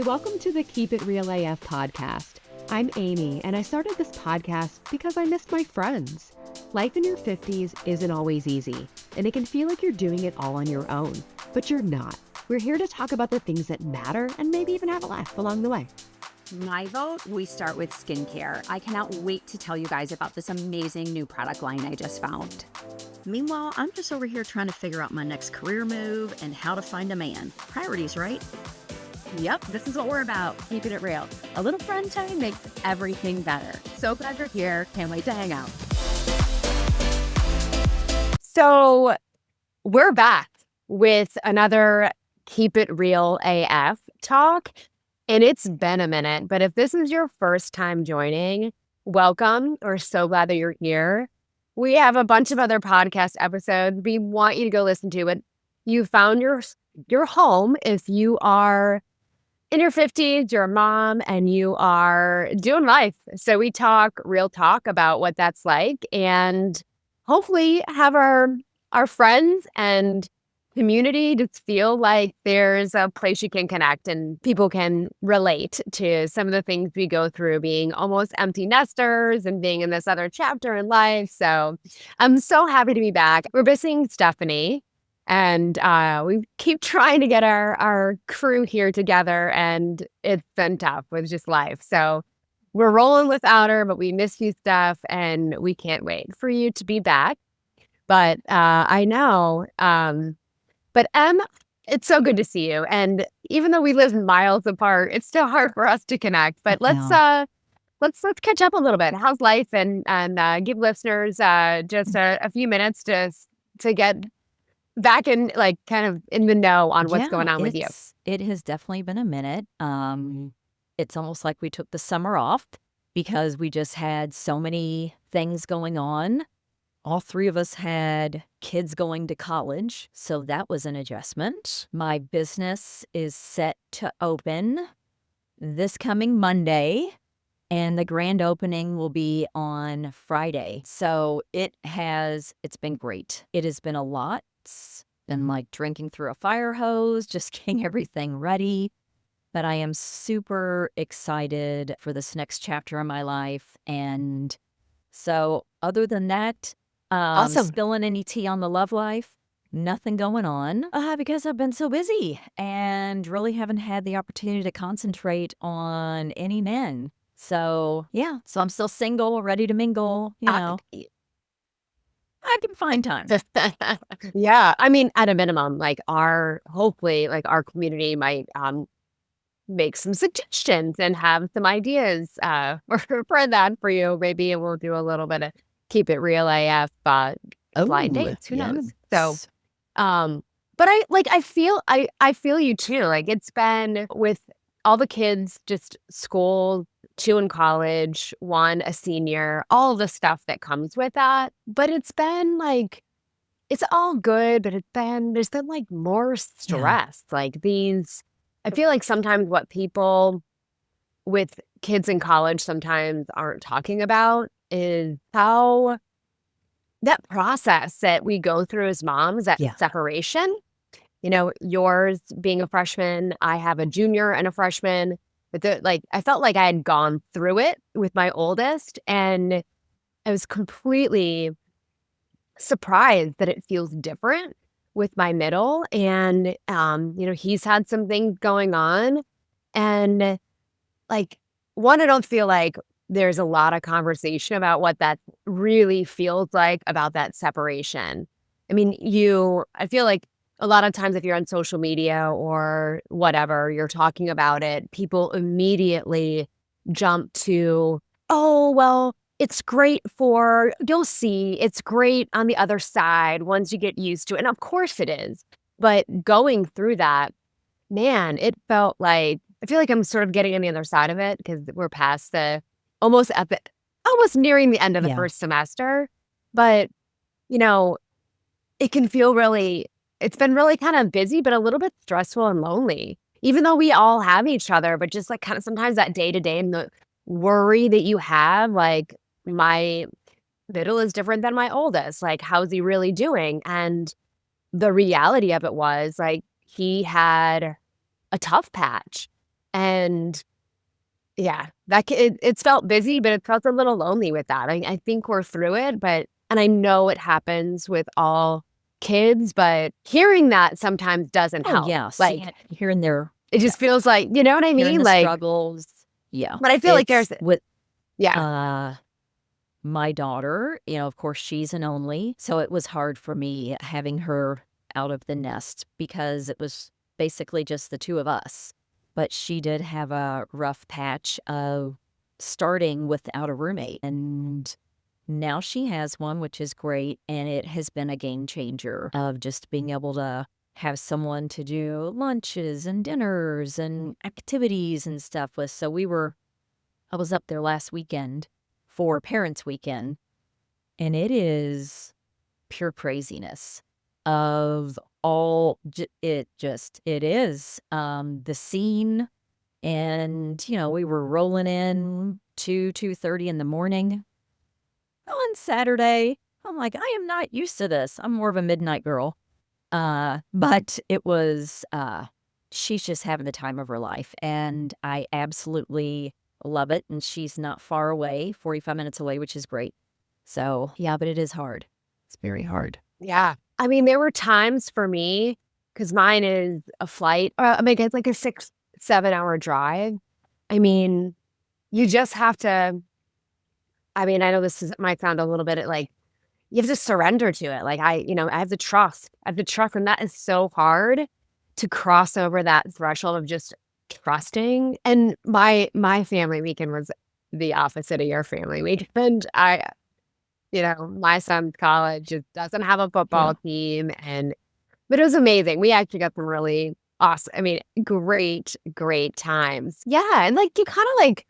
Hey, welcome to the Keep It Real AF podcast. I'm Amy, and I started this podcast because I missed my friends. Life in your 50s isn't always easy, and it can feel like you're doing it all on your own, but you're not. We're here to talk about the things that matter and maybe even have a laugh along the way. My vote, we start with skincare. I cannot wait to tell you guys about this amazing new product line I just found. Meanwhile, I'm just over here trying to figure out my next career move and how to find a man. Priorities, right? Yep, this is what we're about, keeping it real. A little friend time makes everything better. So glad you're here. Can't wait to hang out. So we're back with another Keep It Real AF talk. And it's been a minute, but if this is your first time joining, welcome. We're so glad that you're here. We have a bunch of other podcast episodes we want you to go listen to, but you found your home if you are in your 50s, you're a mom, and you are doing life. So we talk real talk about what that's like and hopefully have our friends and community just feel like there's a place you can connect and people can relate to some of the things we go through being almost empty nesters and being in this other chapter in life. So I'm so happy to be back. We're missing Stephanie. And we keep trying to get our crew here together, and it's been tough with just life. So we're rolling without her, but we miss you, Stef, and we can't wait for you to be back. But I know, but it's so good to see you. And even though we live miles apart, it's still hard for us to connect. But let's catch up a little bit. How's life? And give listeners just a few minutes to get back in, like, kind of in the know on what's going on with you. It has definitely been a minute. It's almost like we took the summer off because we just had so many things going on. All three of us had kids going to college, so that was an adjustment. My business is set to open this coming Monday, and the grand opening will be on Friday. So it's been great. It has been a lot. It's been like drinking through a fire hose, just getting everything ready. But I am super excited for this next chapter of my life. And so other than that, Awesome. spilling any tea on the love life, nothing going on because I've been so busy and really haven't had the opportunity to concentrate on any men. So yeah, so I'm still single, ready to mingle, I can find time. Yeah. I mean, at a minimum, hopefully our community might make some suggestions and have some ideas for that for you. Maybe we'll do a little bit of Keep It Real AF blind dates. Who knows? So, but I feel you too. Like, it's been with all the kids, just school, 2 in college, 1 a senior, all the stuff that comes with that. But it's been like, it's all good, but there's been like more stress. Like I feel like sometimes what people with kids in college sometimes aren't talking about is how that process that we go through as moms, that separation. Yours being a freshman, I have a junior and a freshman. But I felt like I had gone through it with my oldest, and I was completely surprised that it feels different with my middle. And he's had some things going on, and I don't feel like there's a lot of conversation about what that really feels like about that separation. I mean, I feel like a lot of times if you're on social media or whatever, you're talking about it, people immediately jump to, oh, well, it's great you'll see, it's great on the other side once you get used to it. And of course it is. But going through that, man, it felt like, I feel like I'm sort of getting on the other side of it because we're past almost nearing the end of the first semester. But, it can feel it's been really kind of busy, but a little bit stressful and lonely, even though we all have each other. But just kind of sometimes that day to day and the worry that you have, like my middle is different than my oldest. Like, how's he really doing? And the reality of it was he had a tough patch. And yeah, it's felt busy, but it felt a little lonely with that. I think we're through it, and I know it happens with all kids, but hearing that sometimes doesn't Oh, help. yeah, seeing Like, it here and there. it just Yes. feels like, you know what I Hearing mean? the Like, struggles. Yeah. but I feel like It's with yeah, uh my daughter, of course she's an only, so it was hard for me having her out of the nest because it was basically just the two of us. But she did have a rough patch of starting without a roommate. And now she has one, which is great. And it has been a game changer of just being able to have someone to do lunches and dinners and activities and stuff with. So I was up there last weekend for Parents Weekend, and it is pure craziness of all it is the scene. And we were rolling in 2:30 in the morning on Saturday. I'm like, I am not used to this. I'm more of a midnight girl. But it was she's just having the time of her life, and I absolutely love it. And she's not far away, 45 minutes away, which is great. So yeah, but it is hard. It's very hard. yeah. I mean, there were times for me, because mine is a flight. I mean, it's like a 6-7 hour drive. I mean, you just have to. I mean, I know might sound a little bit like you have to surrender to it. Like I have to trust. I have to trust, and that is so hard to cross over that threshold of just trusting. And my family weekend was the opposite of your family weekend. My son's college just doesn't have a Yeah. football team, but it was amazing. We actually got some really awesome. I mean, great times. Yeah, and like you kind of like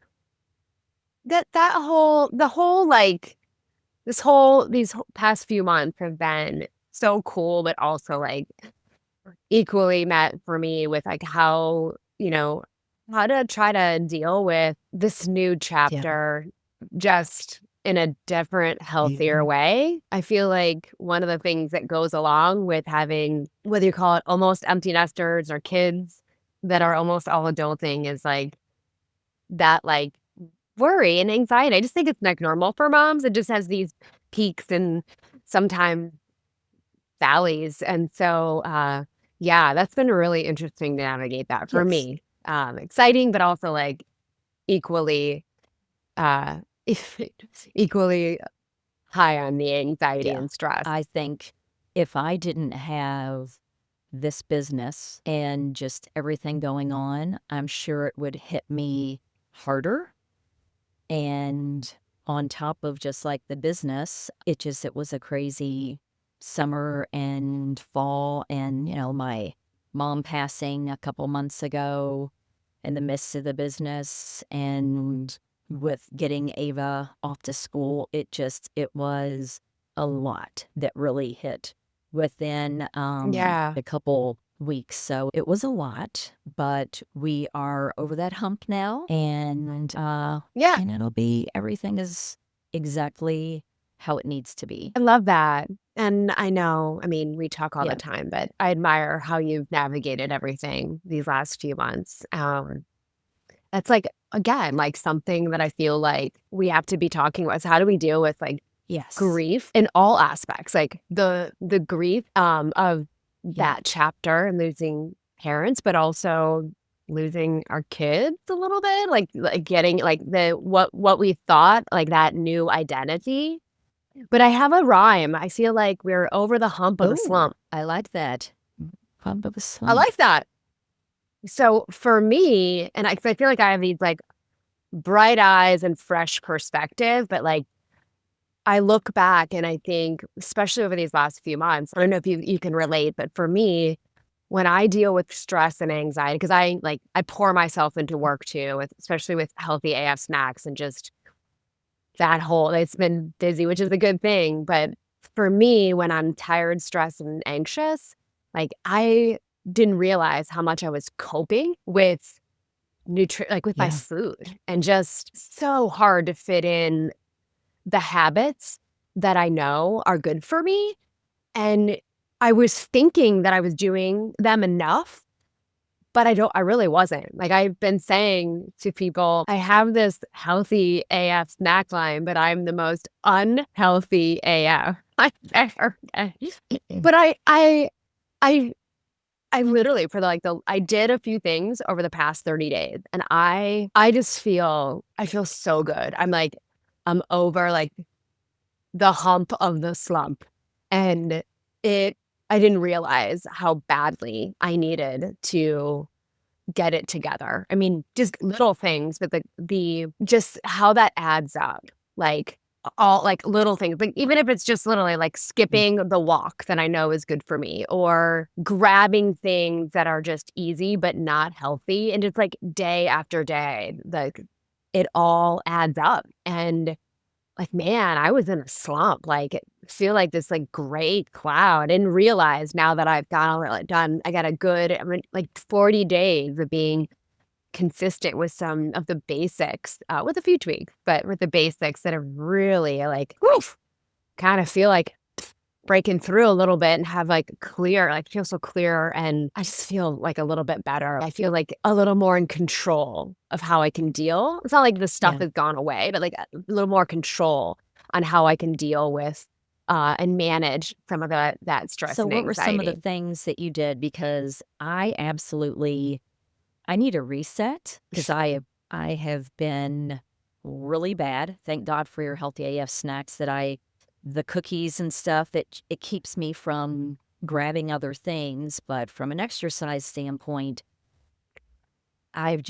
these past few months have been so cool, but also like equally met for me with like how to try to deal with this new Yeah. chapter just in a different, healthier Mhm. way. I feel like one of the things that goes along with having, whether you call it almost empty nesters or kids that are almost all adulting, is like that like worry and anxiety. I just think it's like normal for moms. It just has these peaks and sometimes valleys. And so, yeah, that's been really interesting to navigate that for Yes. me. Exciting, but also like equally, uh, equally high on the anxiety Yeah. and stress. I think if I didn't have this business and just everything going on, I'm sure it would hit me harder. And on top of just like the business, it was a crazy summer and fall. And, my mom passing a couple months ago in the midst of the business, and with getting Ava off to school, it was a lot that really hit within Yeah. a couple weeks. So it was a lot, but we are over that hump now, Yeah. and everything is exactly how it needs to be. I love that. And I know, I mean, we talk all the Yeah. time, but I admire how you've navigated everything these last few months. That's like, again, like something that I feel like we have to be talking about. So how do we deal with like Yes. grief in all aspects? Like the grief of Yeah. that chapter and losing parents, but also losing our kids a little bit, like getting like the what we thought, like that new identity. But I have a rhyme. I feel like we're over the hump of the Oh, slump. I like that. Pump of a I slump. like that. So for me, and 'cause I feel like I have these like bright eyes and fresh perspective, but like I look back and I think, especially over these last few months, I don't know if you can relate, but for me, when I deal with stress and anxiety, because I pour myself into work too, especially with healthy AF snacks and just that whole it's been busy, which is a good thing. But for me, when I'm tired, stressed, and anxious, like I didn't realize how much I was coping with like with my Yeah. food, and just so hard to fit in the habits that I know are good for me. And I was thinking that I was doing them enough, But I really wasn't. Like, I've been saying to people, I have this healthy AF snack line, but I'm the most unhealthy AF I've ever had. But I literally I did a few things over the past 30 days, and I feel so good. I'm over like the hump of the slump, and I didn't realize how badly I needed to get it together. I mean, just little things, but the just how that adds up. Like all like little things. Like even if it's just literally like skipping the walk that I know is good for me, or grabbing things that are just easy but not healthy. And just like day after day, like it all adds up. And like, man, I was in a slump. Like, feel like this like great cloud. I didn't realize now that I've got all that done. I got like 40 days of being consistent with some of the basics, with a few tweaks, but with the basics that are really like, woof, kind of feel like breaking through a little bit and have feel so clear. And I just feel like a little bit better. I feel like a little more in control of how I can deal. It's not like the stuff has gone away, but like a little more control on how I can deal with and manage some of that stress So and what were some of the anxiety. things that you did? Because I need a reset because I have been really bad. Thank God for your healthy AF snacks the cookies and stuff that it keeps me from grabbing other things. But from an exercise standpoint, I've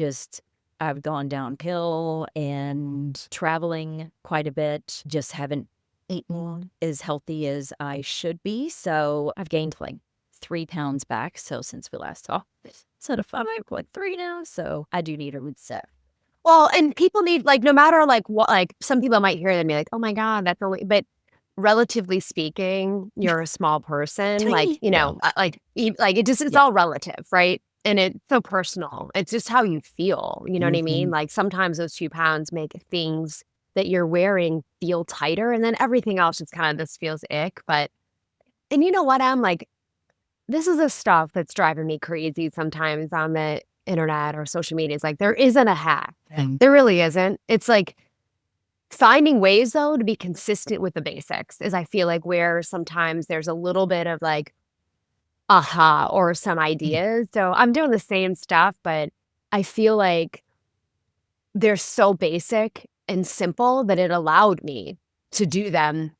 gone downhill and traveling quite a bit. Just haven't eaten as healthy as I should be. So I've gained like 3 pounds back. So since we last talked, instead of 5.3 now. So I do need a reset. Well, and people need like no matter like what like some people might hear them be like, oh my God, that's really but relatively speaking, you're a small person. Like, Tiny. you know, it's Yeah. all relative, right? And it's so personal. It's just how you feel. You know what I mean? Mhm. Like sometimes those 2 pounds make things that you're wearing feel tighter, and then everything else just kind of just feels ick. And you know what? I'm like, this is the stuff that's driving me crazy sometimes on the internet or social media. It's like there isn't a hack. There really isn't. It's like finding ways though to be consistent with the basics is I feel like where sometimes there's a little bit of like aha or some ideas. So I'm doing the same stuff, but I feel like they're so basic and simple that it allowed me to do them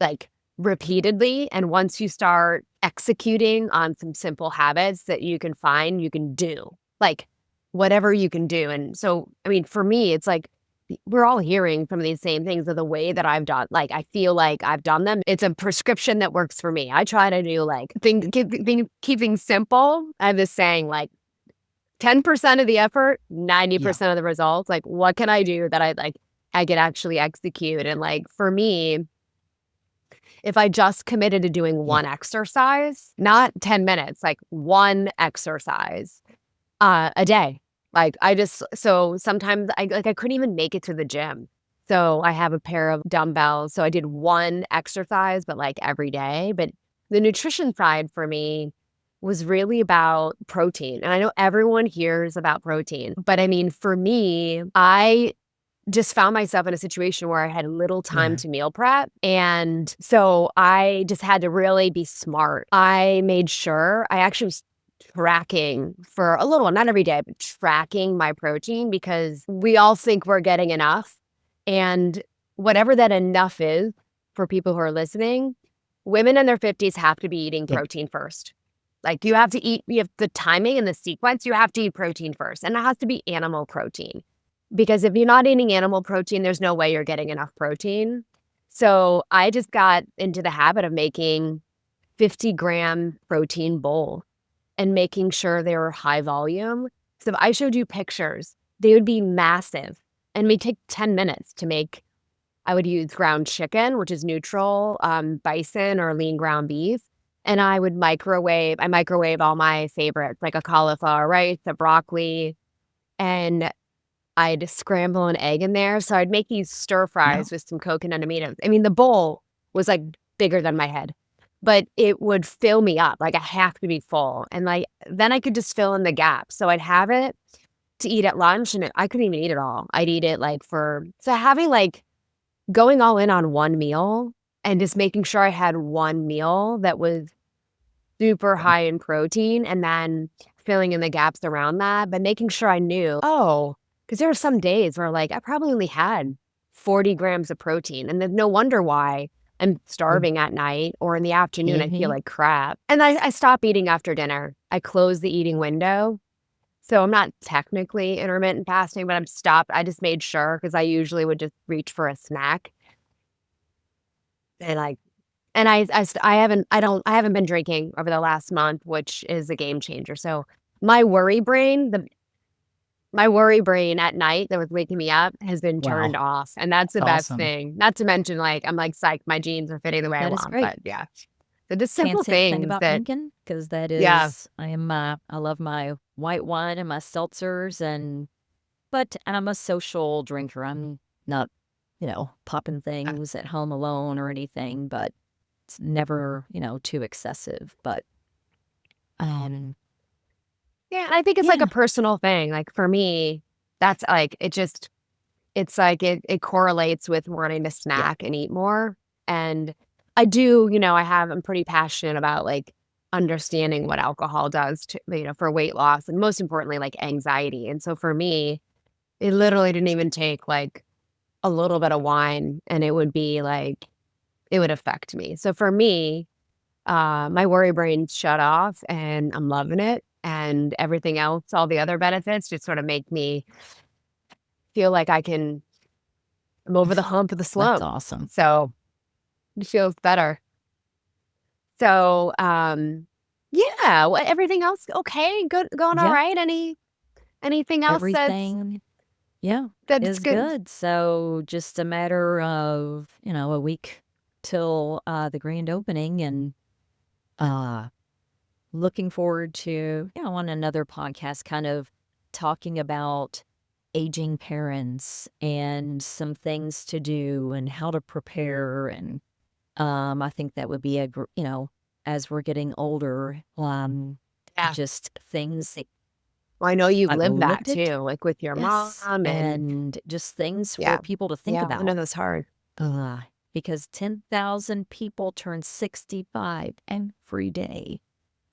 like repeatedly. And once you start executing on some simple habits that you can find, you can do like whatever you can do. And so, I mean, for me, it's like we're all hearing some of these same things of the way that I've done. Like, I feel like I've done them. It's a prescription that works for me. I try to do like keeping simple. I have this saying like 10% of the effort, 90% of the results. Like, what can I do that I can actually execute? And like for me, if I just committed to doing one exercise, not 10 minutes, like one exercise a day. So sometimes I couldn't even make it to the gym. So I have a pair of dumbbells. So I did one exercise, but like every day. But the nutrition side for me was really about protein. And I know everyone hears about protein, but I mean, for me, I just found myself in a situation where I had little time to meal prep. And so I just had to really be smart. I made sure I actually was tracking for a little while, not every day, but tracking my protein because we all think we're getting enough. And whatever that enough is for people who are listening, women in their 50s have to be eating protein first. Like you have the timing and the sequence, you have to eat protein first. And it has to be animal protein. Because if you're not eating animal protein, there's no way you're getting enough protein. So I just got into the habit of making 50-gram protein bowl and making sure they were high volume. So if I showed you pictures, they would be massive and may take 10 minutes to make. I would use ground chicken, which is neutral, bison or lean ground beef. And I microwave all my favorites, like a cauliflower rice, a broccoli, and I'd scramble an egg in there. So I'd make these stir fries with some coconut aminos. I mean, the bowl was like bigger than my head. but it would fill me up. Like I have to be full. And like, then I could just fill in the gaps. So I'd have it to eat at lunch and I couldn't even eat it all. I'd eat it like so having like going all in on one meal and just making sure I had one meal that was super high in protein and then filling in the gaps around that, but making sure I knew, because there were some days where like I probably only had 40 grams of protein. And then no wonder why I'm starving at night or in the afternoon, I feel like crap. And I stop eating after dinner. I close the eating window. So I'm not technically intermittent fasting, but I'm stopped. I just made sure because I usually would just reach for a snack. And I haven't been drinking over the last month, which is a game changer. So my worry brain at night that was waking me up has been turned off. And that's the best thing. Not to mention like, I'm like psyched my jeans are fitting the way I That is want, great. but yeah. So just simple Can't say a thing things about that, Lincoln because that is, I love my white wine and my seltzers but I'm a social drinker. I'm not, popping things at home alone or anything, but it's never, too excessive. But, yeah, I think it's like a personal thing. Like for me, that's like, it's like it correlates with wanting to snack and eat more. And I do, I'm pretty passionate about like understanding what alcohol does to, for weight loss and most importantly, like anxiety. And so for me, it literally didn't even take like a little bit of wine and it would be like, it would affect me. So for me, my worry brain shut off and I'm loving it. And everything else, all the other benefits just sort of make me feel like I'm over the hump of the slump. that's awesome. So it feels better. So, yeah, everything else okay? Good, going all right? Anything else Everything, that's is good? good. So just a matter of, a week till the grand opening and looking forward to, on another podcast kind of talking about aging parents and some things to do and how to prepare. And I think that would be as we're getting older, just things that Well, I know you've I've lived that lived it. too, like with your Yes, mom and just things yeah, for people to think I about. know that's hard. Because 10,000 people turn 65 every day.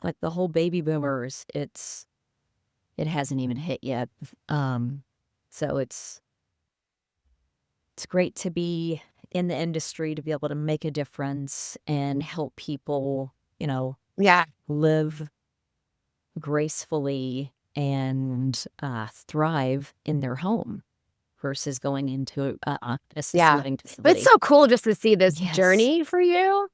Like the whole baby boomers, it hasn't even hit yet. So it's great to be in the industry to be able to make a difference and help people, Yeah, live gracefully and thrive in their home versus going into assisted living but facility. it's so cool just to see this Yes. journey for you.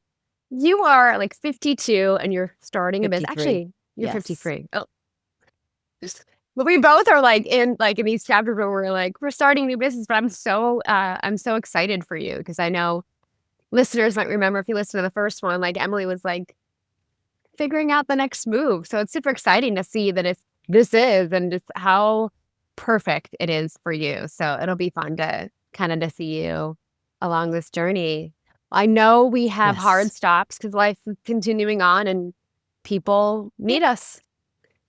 You are like 52 and you're starting a business. 53. Actually, you're Yes. 53. Oh, but we both are like in these chapters where we're starting a new business. But I'm so excited for you because I know listeners might remember if you listen to the first one, like Emily was like figuring out the next move. So it's super exciting to see that if this is and just how perfect it is for you. So it'll be fun to kind of to see you along this journey. I know we have hard Yes. stops because life is continuing on and people need us.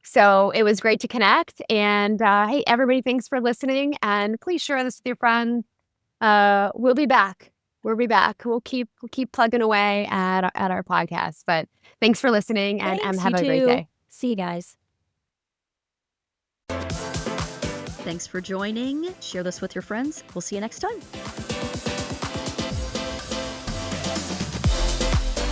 So it was great to connect. And hey, everybody, thanks for listening. And please share this with your friends. We'll be back. We'll be back. We'll keep plugging away at our podcast. But thanks for listening and Thanks, have you a great too. day. See you guys. Thanks for joining. Share this with your friends. We'll see you next time.